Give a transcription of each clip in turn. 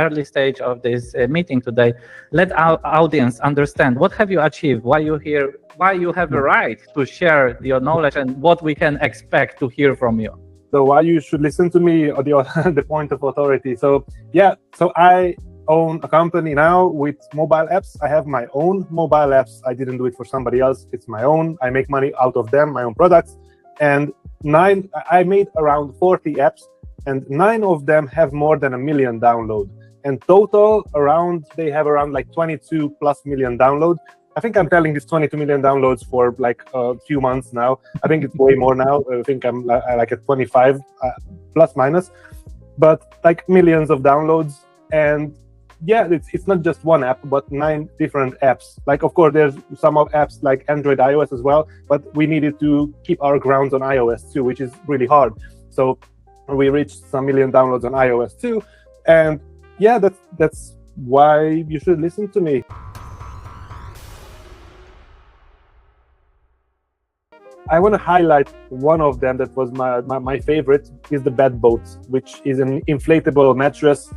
early stage of this meeting today, let our audience understand what have you achieved, why you're here, why you have a right to share your knowledge, and what we can expect to hear from you. So why you should listen to me, or the point of authority. So yeah, so I own a company now with mobile apps. I have my own mobile apps. I didn't do it for somebody else. It's my own. I make money out of them, my own products. And I made around 40 apps, and 9 of them have more than 1 million downloads. And total they have around like 22 plus million downloads. I think I'm telling this 22 million downloads for like a few months now. I think it's way more now. I think I'm like at 25 plus minus, but like millions of downloads. And yeah, it's not just one app, but 9 different apps. Like, of course, there's some of apps like Android, iOS as well, but we needed to keep our grounds on iOS too, which is really hard. So we reached some million downloads on iOS too. And yeah, that's why you should listen to me. I want to highlight one of them that was my favorite, is the bed boat, which is an inflatable mattress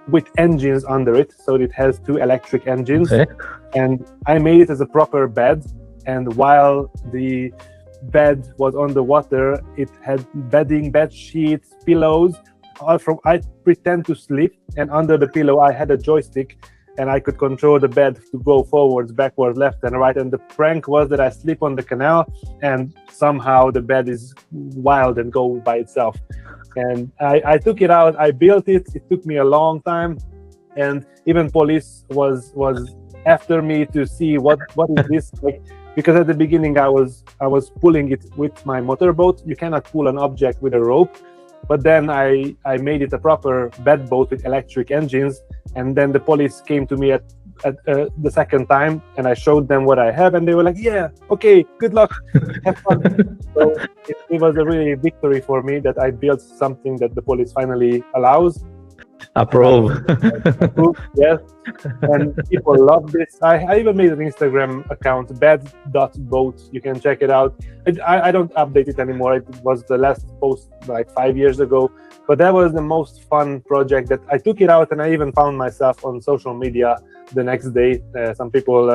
with engines under it. So it has 2 electric engines. Okay. And I made it as a proper bed. And while the bed was on the water, it had bedding, bed sheets, pillows. I pretend to sleep, and under the pillow I had a joystick, and I could control the bed to go forwards, backwards, left and right. And the prank was that I sleep on the canal, and somehow the bed is wild and go by itself. And I took it out, I built it. It took me a long time, and even police was after me to see what is this like, because at the beginning I was pulling it with my motorboat. You cannot pull an object with a rope. But then I made it a proper bed boat with electric engines, and then the police came to me at the second time, and I showed them what I have, and they were like, "Yeah, okay, good luck, have fun." So it was a really victory for me that I built something that the police finally allows. Approve. Yes, and people love this. I even made an Instagram account, bed.boat. You can check it out. I don't update it anymore. It was the last post like 5 years ago, but that was the most fun project that I took it out, and I even found myself on social media the next day. Some people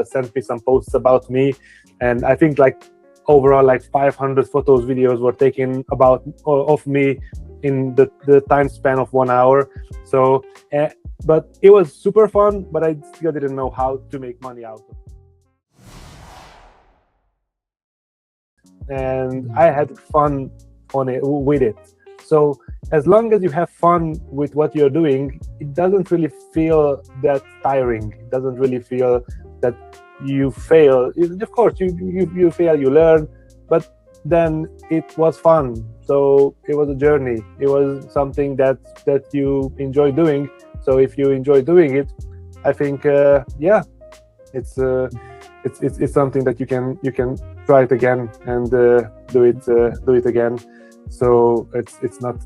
sent me some posts about me, and I think like overall like 500 photos, videos were taken of me in the time span of 1 hour. So but it was super fun, but I still didn't know how to make money out of it. And I had fun with it. So as long as you have fun with what you're doing, it doesn't really feel that tiring. It doesn't really feel that you fail. Of course, you fail, you learn, but then it was fun. So it was a journey. It was something that you enjoy doing. So if you enjoy doing it, I think yeah, it's something that you can try it again and do it again. So it's not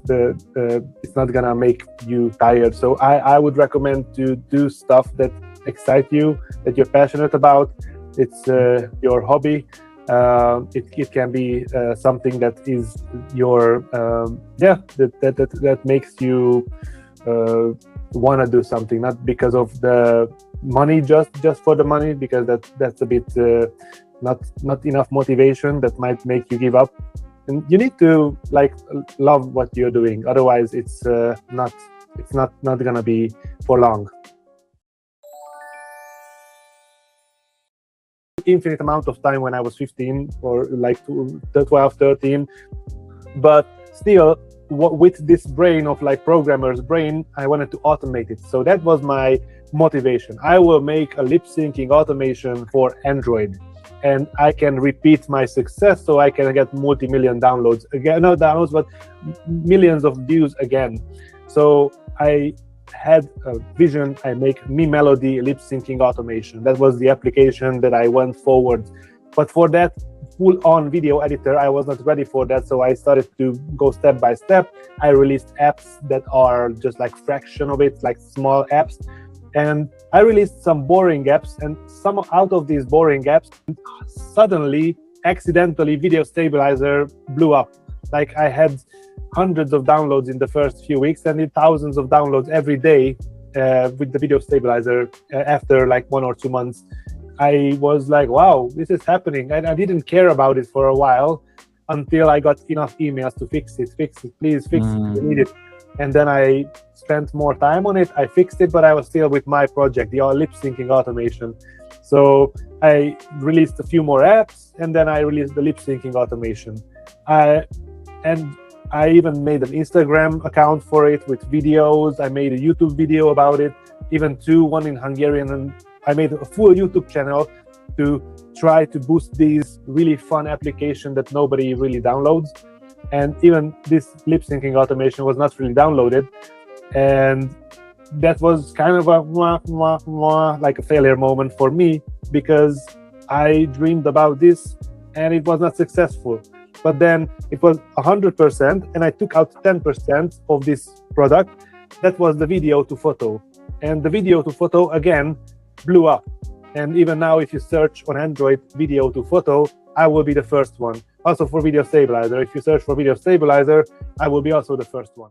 gonna make you tired. So I would recommend to do stuff that excites you, that you're passionate about. It's your hobby. It can be something that is your that makes you want to do something, not because of the money, just for the money, because that's a bit not enough motivation. That might make you give up. And you need to like love what you're doing, otherwise it's not gonna be for long. Infinite amount of time when I was 15 or like 12, 13, but still with this brain of like programmer's brain, I wanted to automate it. So that was my motivation. I will make a lip syncing automation for Android, and I can repeat my success so I can get multi-million downloads again, not downloads, but millions of views again. So I had a vision. I make Me Melody lip syncing automation. That was the application that I went forward. But for that full-on video editor, I was not ready for that. So I started to go step by step. I released apps that are just like fraction of it, like small apps. And I released some boring apps, and some out of these boring apps, suddenly, accidentally, Video Stabilizer blew up. Like I had hundreds of downloads in the first few weeks and did thousands of downloads every day with the video stabilizer. After like 1 or 2 months, I was like, wow, this is happening. And I didn't care about it for a while until I got enough emails to fix it, please fix it, we need it. And then I spent more time on it. I fixed it, but I was still with my project, the lip syncing automation. So I released a few more apps, and then I released the lip syncing automation. And I even made an Instagram account for it with videos. I made a YouTube video about it, even one in Hungarian, and I made a full YouTube channel to try to boost these really fun applications that nobody really downloads. And even this lip syncing automation was not really downloaded, and that was kind of like a failure moment for me, because I dreamed about this and it was not successful. But then it was 100%, and I took out 10% of this product. That was the video to photo, and the video to photo again blew up. And even now, if you search on Android video to photo, I will be the first one. Also for video stabilizer, if you search for video stabilizer, I will be also the first one.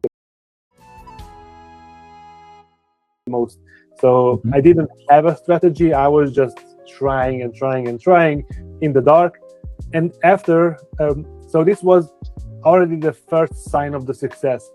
Most. So I didn't have a strategy. I was just trying and trying and trying in the dark. And after, so this was already the first sign of the success.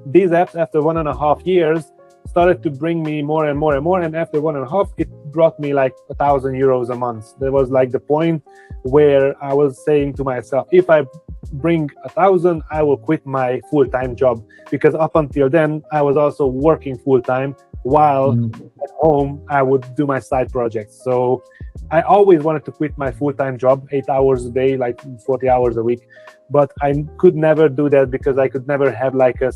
These apps, after 1.5 years, started to bring me more and more and more. And after 1.5, it brought me like 1,000 euros a month. There was like the point where I was saying to myself, if I bring 1,000, I will quit my full-time job, because up until then I was also working full-time while at home I would do my side projects. So I always wanted to quit my full-time job, 8 hours a day, like 40 hours a week, but I could never do that because I could never have like a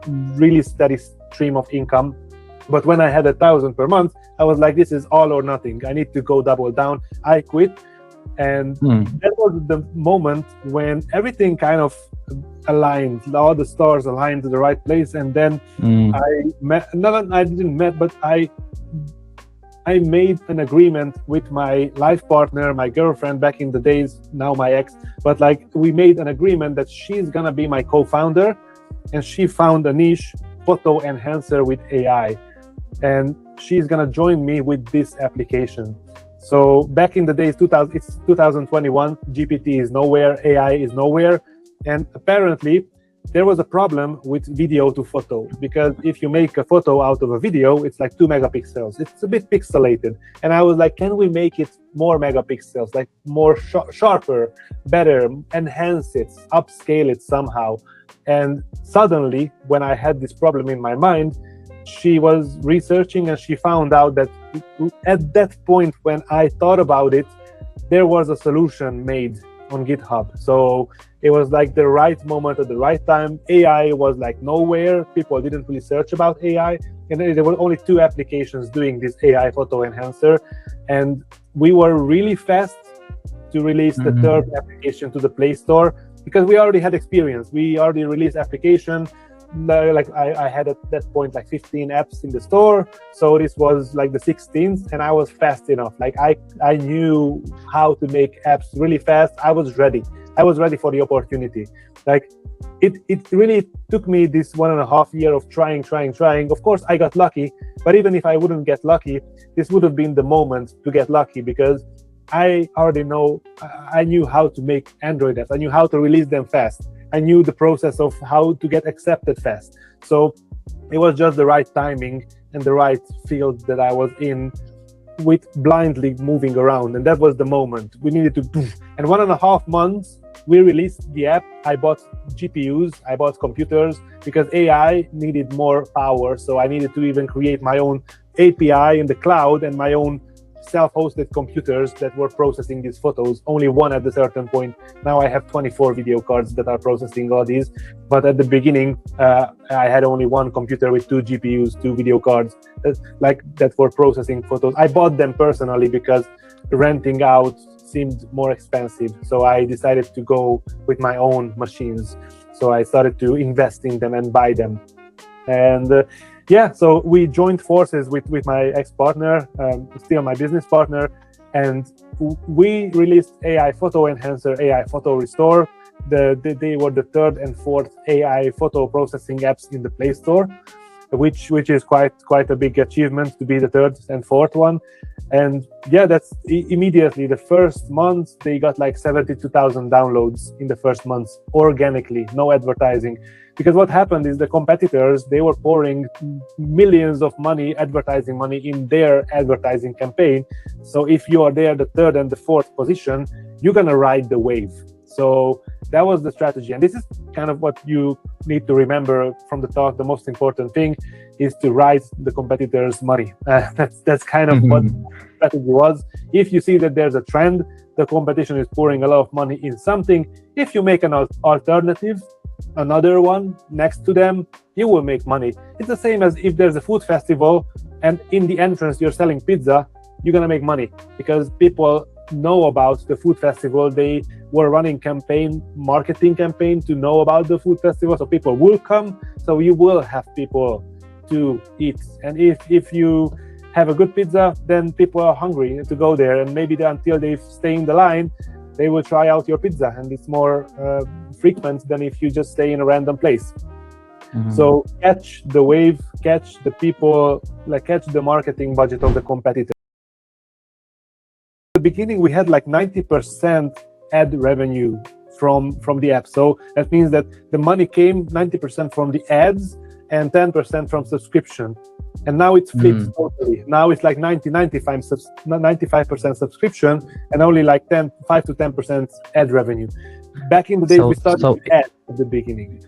really steady stream of income. But when I had 1,000 per month, I was like, this is all or nothing. I need to go double down. I quit. And that was the moment when everything kind of aligned, all the stars aligned to the right place. And then I made an agreement with my life partner, my girlfriend back in the days, now my ex, but like we made an agreement that she's gonna be my co-founder, and she found a niche, photo enhancer with AI, and she's gonna join me with this application. So back in the days, it's 2021, GPT is nowhere, AI is nowhere, and apparently there was a problem with video to photo, because if you make a photo out of a video, it's like 2 megapixels. It's a bit pixelated. And I was like, can we make it more megapixels, like more sharper, better, enhance it, upscale it somehow? And suddenly, when I had this problem in my mind, she was researching and she found out that at that point when I thought about it, there was a solution made on GitHub. So it was like the right moment at the right time. AI was like nowhere. People didn't really search about AI. And there were only 2 applications doing this AI photo enhancer. And we were really fast to release the 3rd application to the Play Store, because we already had experience. We already released application. Like I had at that point like 15 apps in the store, so this was like the 16th, and I was fast enough. Like I knew how to make apps really fast. I was ready for the opportunity. Like it really took me this 1.5 year of trying. Of course I got lucky, but even if I wouldn't get lucky, this would have been the moment to get lucky, because I knew how to make Android apps. I knew how to release them fast. I knew the process of how to get accepted fast. So it was just the right timing and the right field that I was in, with blindly moving around. And that was the moment we needed to do. And 1.5 months, we released the app. I bought GPUs, I bought computers, because AI needed more power. So I needed to even create my own API in the cloud and my own self-hosted computers that were processing these photos, only one at a certain point. Now I have 24 video cards that are processing all these, but at the beginning I had only one computer with 2 GPUs, 2 video cards that were processing photos. I bought them personally because renting out seemed more expensive, so I decided to go with my own machines. So I started to invest in them and buy them. And so we joined forces with my ex-partner, still my business partner, and we released AI Photo Enhancer, AI Photo Restore, they were the third and fourth AI photo processing apps in the Play Store, which is quite a big achievement to be the third and fourth one. And yeah, that's immediately the first month they got like 72,000 downloads in the first month organically, no advertising. Because what happened is the competitors, they were pouring millions of money, advertising money in their advertising campaign. So if you are there, the third and the fourth position, you're gonna ride the wave. So that was the strategy. And this is kind of what you need to remember from the talk. The most important thing is to ride the competitors' money. That's kind of what the strategy was. If you see that there's a trend, the competition is pouring a lot of money in something. If you make an alternative, another one next to them, you will make money. It's the same as if there's a food festival and in the entrance you're selling pizza, you're gonna make money because people know about the food festival. They were running marketing campaign to know about the food festival, so people will come, so you will have people to eat. And if you have a good pizza, then people are hungry to go there, and maybe until they stay in the line, they will try out your pizza, and it's more frequent than if you just stay in a random place. So catch the wave, catch the people, like catch the marketing budget of the competitor. At the beginning, we had like 90% ad revenue from the app. So that means that the money came 90% from the ads and 10% from subscription. And now it's flipped totally. Now it's like 95% subscription and only like 5 to 10% ad revenue. Back in the day, we started with ads at the beginning.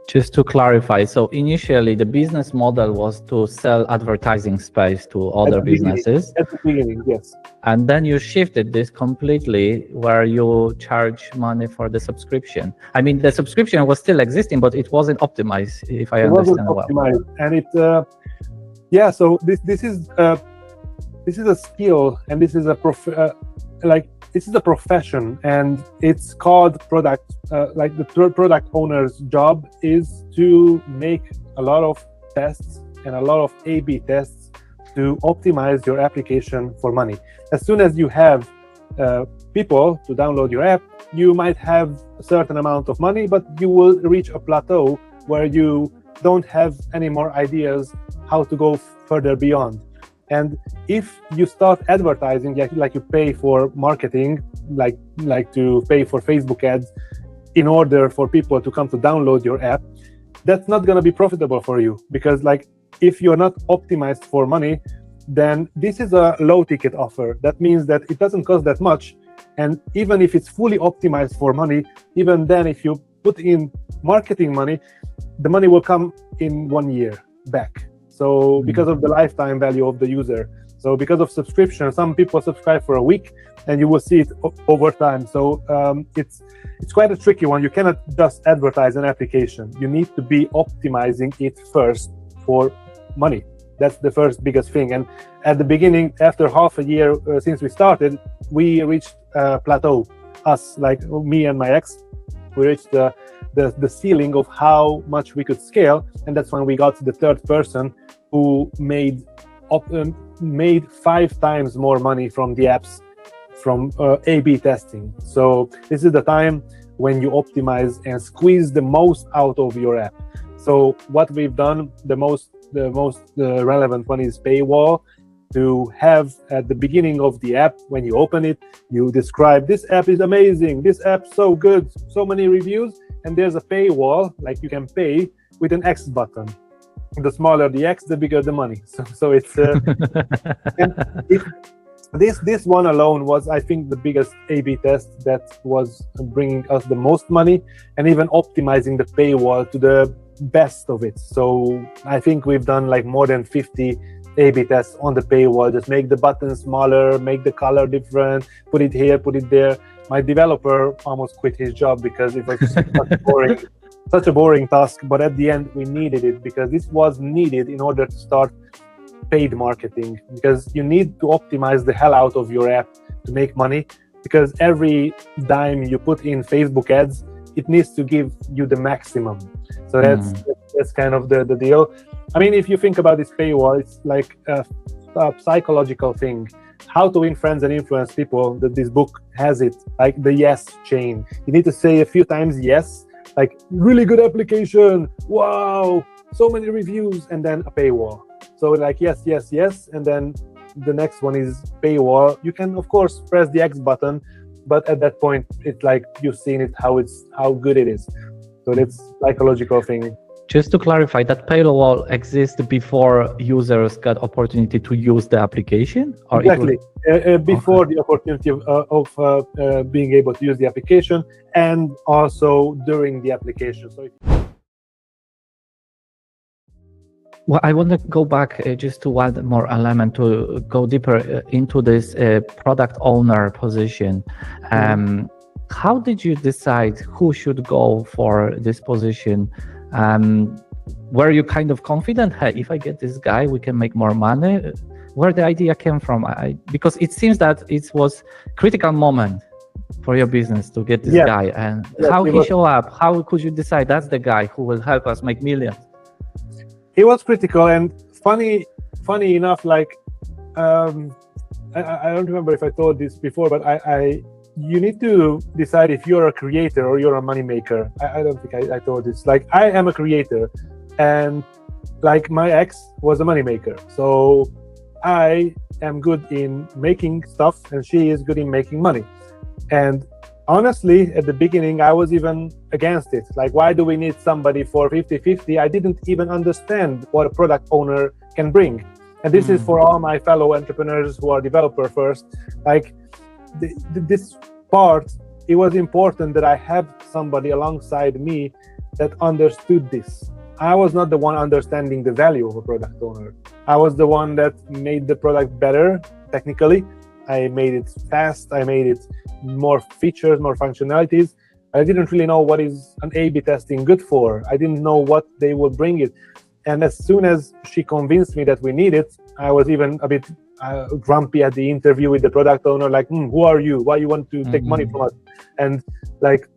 Just to clarify, so initially the business model was to sell advertising space to other businesses. At the beginning, yes. And then you shifted this completely where you charge money for the subscription. I mean, the subscription was still existing, but it wasn't optimized, if I understand well. And it, so this is a skill, and this is a this is a profession, and it's called product. Like the product owner's job is to make a lot of tests and a lot of A/B tests to optimize your application for money. As soon as you have people to download your app, you might have a certain amount of money, but you will reach a plateau where you don't have any more ideas how to go further beyond. And if you start advertising, like you pay for marketing, like to pay for Facebook ads in order for people to come to download your app, that's not going to be profitable for you, because like if you're not optimized for money, then this is a low ticket offer. That means that it doesn't cost that much. And even if it's fully optimized for money, even then if you put in marketing money, the money will come in 1 year back. So because of the lifetime value of the user. So because of subscription, some people subscribe for a week and you will see it over time. So it's quite a tricky one. You cannot just advertise an application. You need to be optimizing it first for money. That's the first biggest thing. And at the beginning, after half a year since we started, we reached a plateau. Us, like me and my ex, we reached the ceiling of how much we could scale. And that's when we got the third person who made 5 times more money from the apps from A/B testing. So this is the time when you optimize and squeeze the most out of your app. So what we've done, the most relevant one is paywall. To have at the beginning of the app, when you open it, you describe, this app is amazing, this app so good, so many reviews, and there's a paywall, like you can pay with an X button. The smaller the X, the bigger the money. So it's this one alone was, I think, the biggest A/B test that was bringing us the most money, and even optimizing the paywall to the best of it. So I think we've done like more than 50 A/B tests on the paywall. Just make the button smaller, make the color different, put it here, put it there. My developer almost quit his job because it was such a boring task, but at the end we needed it because this was needed in order to start paid marketing, because you need to optimize the hell out of your app to make money, because every dime you put in Facebook ads, it needs to give you the maximum. So that's kind of the deal. I mean, if you think about this paywall, it's like a psychological thing. How to Win Friends and Influence People, that this book has it, like the yes chain. You need to say a few times yes, like really good application, wow, so many reviews, and then a paywall. So like yes, yes, yes, and then the next one is paywall. You can of course press the X button, but at that point it's like you've seen it, how good it is. So that's psychological thing. Just to clarify, that paywall exists before users got opportunity to use the application? Or exactly. Before the opportunity of being able to use the application, and also during the application. So well, I want to go back just to one more element to go deeper into this product owner position. How did you decide who should go for this position? Were you kind of confident, hey, if I get this guy, we can make more money? Where the idea came from? Because it seems that it was critical moment for your business to get this guy, and how he show up, how could you decide that's the guy who will help us make millions? It was critical, and funny enough, like I don't remember if I told this before, but you need to decide if you're a creator or you're a money maker. I don't think I told this. Like, I am a creator, and like my ex was a money maker. So I am good in making stuff, and she is good in making money. And honestly, at the beginning, I was even against it. Like, why do we need somebody for 50-50? I didn't even understand what a product owner can bring. And this is for all my fellow entrepreneurs who are developer first. Like, this part, it was important that I have somebody alongside me that understood this. I was not the one understanding the value of a product owner. I was the one that made the product better technically. I made it fast. I made it more features, more functionalities. I didn't really know what is an A/B testing good for. I didn't know what they would bring it. And as soon as she convinced me that we need it, I was even a bit grumpy at the interview with the product owner, like, who are you? Why you want to take money from us? And like,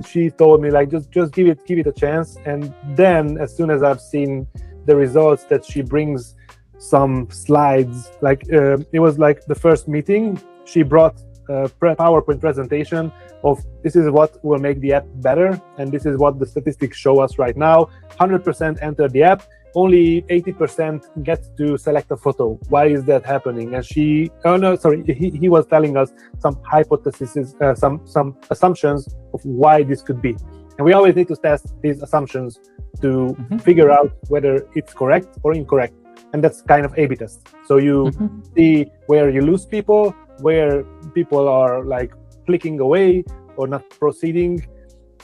she told me, like, just give it a chance. And then as soon as I've seen the results that she brings, some slides, like it was like the first meeting, she brought a PowerPoint presentation of this is what will make the app better, and this is what the statistics show us right now. 100% enter the app, only 80% get to select a photo. Why is that happening? And he was telling us some hypotheses, some assumptions of why this could be. And we always need to test these assumptions to figure out whether it's correct or incorrect. And that's kind of A/B test. So you see where you lose people, where people are like clicking away or not proceeding,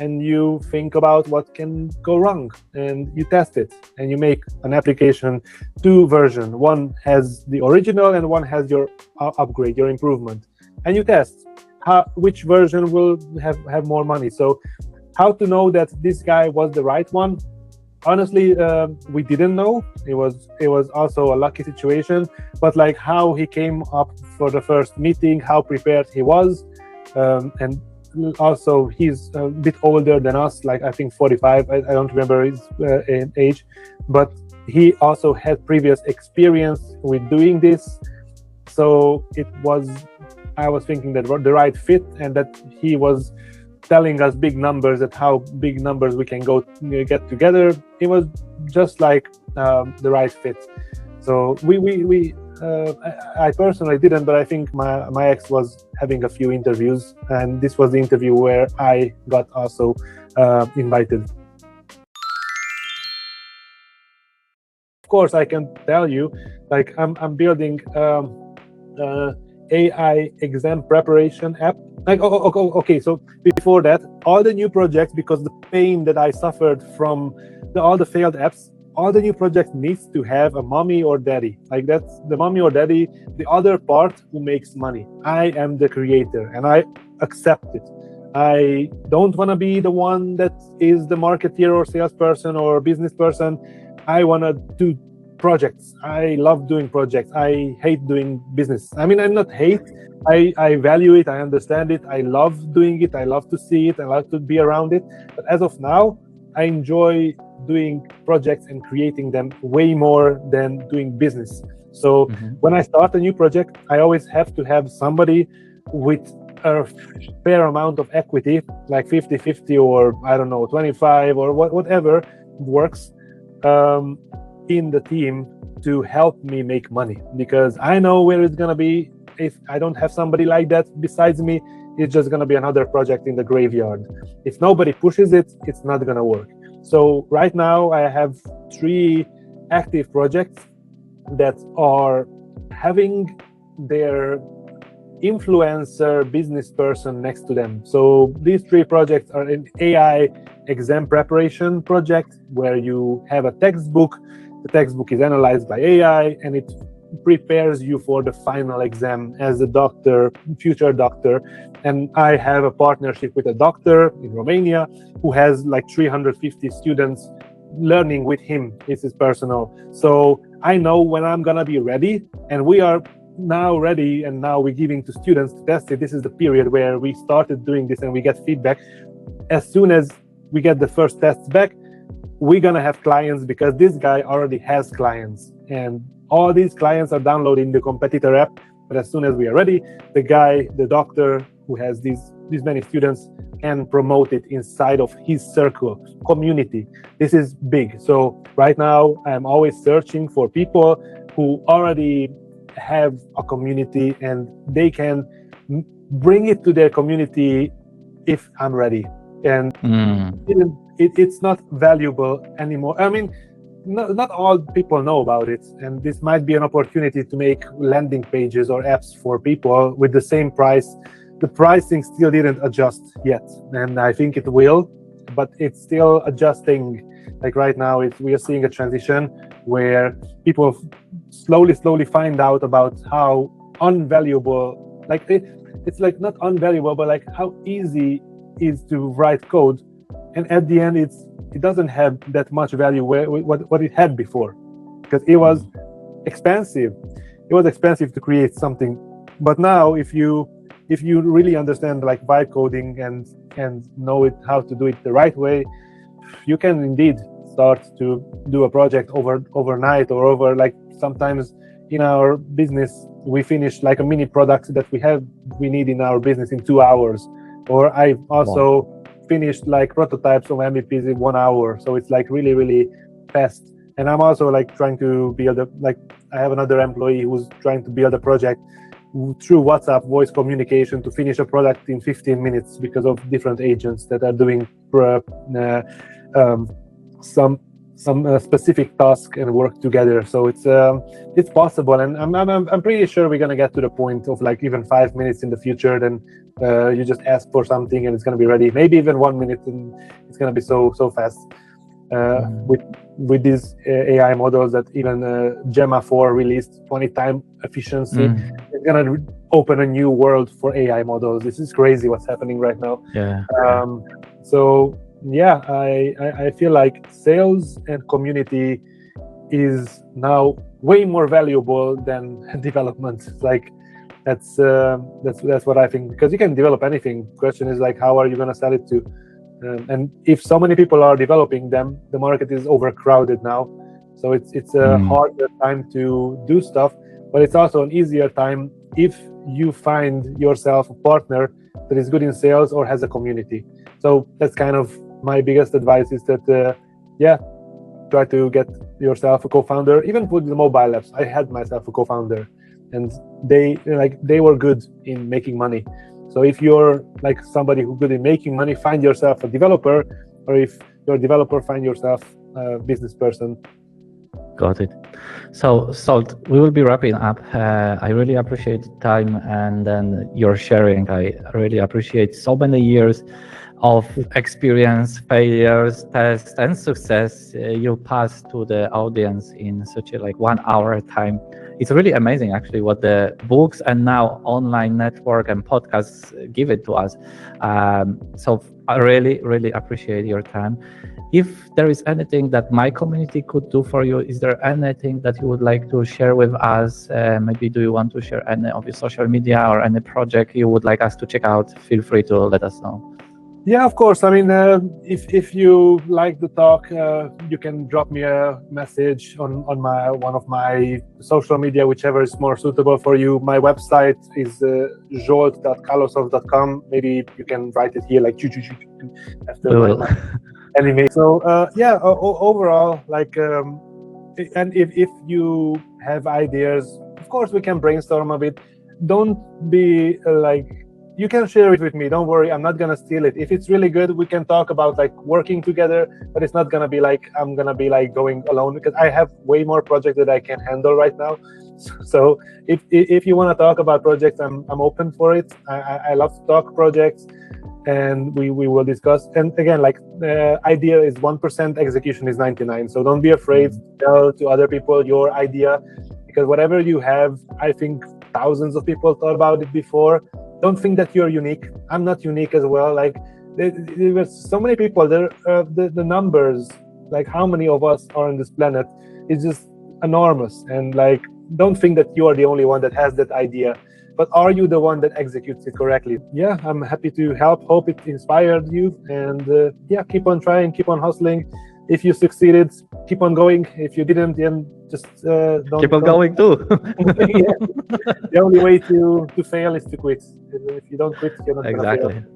and you think about what can go wrong, and you test it, and you make an application, 2 versions. One has the original and one has your upgrade, your improvement, and you test which version will have more money. So how to know that this guy was the right one? Honestly, we didn't know. It was also a lucky situation, but like how he came up for the first meeting, how prepared he was, and also he's a bit older than us, like I think 45. I don't remember his age, but he also had previous experience with doing this. So I was thinking that the right fit, and that he was telling us big numbers, at how big numbers we can get together. It was just like the right fit. So I personally didn't, but I think my ex was having a few interviews, and this was the interview where I got also invited. Of course, I can tell you, like I'm building AI exam preparation app. Like, okay, so before that, all the new projects, because the pain that I suffered from all the failed apps, all the new projects needs to have a mommy or daddy. Like, that's the mommy or daddy, the other part who makes money. I am the creator, and I accept it. I don't want to be the one that is the marketeer or salesperson or business person. I want to do projects. I love doing projects. I hate doing business. I mean, I'm not hate. I value it. I understand it. I love doing it. I love to see it. I love to be around it. But as of now, I enjoy doing projects and creating them way more than doing business. So when I start a new project, I always have to have somebody with a fair amount of equity, like 50-50 or I don't know, 25 or whatever works in the team to help me make money, because I know where it's gonna be. If I don't have somebody like that besides me, it's just gonna be another project in the graveyard. If nobody pushes it, it's not gonna work. So right now I have 3 active projects that are having their influencer business person next to them. So these 3 projects are an AI exam preparation project where you have a textbook. The textbook is analyzed by AI and it prepares you for the final exam as a doctor, future doctor. And I have a partnership with a doctor in Romania who has like 350 students learning with him. This is personal. So I know when I'm gonna be ready, and we are now ready, and now we're giving to students to test it. This is the period where we started doing this and we get feedback. As soon as we get the first tests back, we're gonna have clients, because this guy already has clients, and all these clients are downloading the competitor app. But as soon as we are ready, the doctor who has these many students can promote it inside of his circle, community. This is big. So right now I'm always searching for people who already have a community and they can bring it to their community if I'm ready. And it's not valuable anymore. I mean, not all people know about it, and this might be an opportunity to make landing pages or apps for people with the same price. The pricing still didn't adjust yet, and I think it will, but it's still adjusting. Like right now, we are seeing a transition where people slowly find out about how unvaluable, like it's like not unvaluable, but like how easy it is to write code, and at the end it doesn't have that much value what it had before, because it was expensive. It was expensive to create something. But now if you really understand like vibe coding and know how to do it the right way, you can indeed start to do a project overnight, or over, like sometimes in our business we finish like a mini product that we need in our business in 2 hours. Or I also finished like prototypes of MVPs in 1 hour. So it's like really fast. And I'm also like trying to build I have another employee who's trying to build a project through WhatsApp voice communication to finish a product in 15 minutes because of different agents that are doing some specific task and work together. So it's possible, and I'm pretty sure we're gonna get to the point of like even 5 minutes in the future. Then you just ask for something and it's gonna be ready. Maybe even 1 minute, and it's gonna be so fast. With these AI models that even Gemma 4 released, 20-time efficiency. It's gonna open a new world for AI models. This is crazy what's happening right now. So yeah, I feel like sales and community is now way more valuable than development. Like that's what I think, because you can develop anything. Question is like, how are you gonna sell it to? And if so many people are developing them, the market is overcrowded now. So it's a harder time to do stuff, but it's also an easier time if you find yourself a partner that is good in sales or has a community. So that's kind of my biggest advice, is that try to get yourself a co-founder. Even with the mobile apps, I had myself a co-founder, and they were good in making money. So if you're like somebody who's good in making money, find yourself a developer, or if you're a developer, find yourself a business person. Got it. So Zsolt, we will be wrapping up. I really appreciate the time and then your sharing. I really appreciate so many years of experience, failures, tests, and success you pass to the audience in such a 1 hour time. It's really amazing actually what the books and now online network and podcasts give it to us. So I really appreciate your time. If there is anything that my community could do for you, is there anything that you would like to share with us? Maybe do you want to share any of your social media or any project you would like us to check out? Feel free to let us know. Yeah, of course. I mean, if you like the talk, you can drop me a message on one of my social media, whichever is more suitable for you. My website is zsolt.kallos.com. Maybe you can write it here like after my anime. So overall, like, and if you have ideas, of course we can brainstorm a bit. Don't be like, you can share it with me, don't worry, I'm not gonna steal it. If it's really good, we can talk about like working together, but it's not gonna be like I'm gonna be like going alone, because I have way more projects that I can handle right now. So if you want to talk about projects, I'm open for it. I love to talk projects, and we will discuss. And again, like, idea is 1%, execution is 99. So don't be afraid to tell to other people your idea, because whatever you have, I think thousands of people thought about it before. Don't think that you're unique. I'm not unique as well. Like, there were so many people there. The numbers, like how many of us are on this planet, is just enormous. And like, don't think that you are the only one that has that idea, but are you the one that executes it correctly? Yeah, I'm happy to help. Hope it inspired you. And keep on trying, keep on hustling. If you succeeded, keep on going. If you didn't, then just don't keep on going too. Yeah. The only way to fail is to quit. If you don't quit, you're not exactly. gonna fail.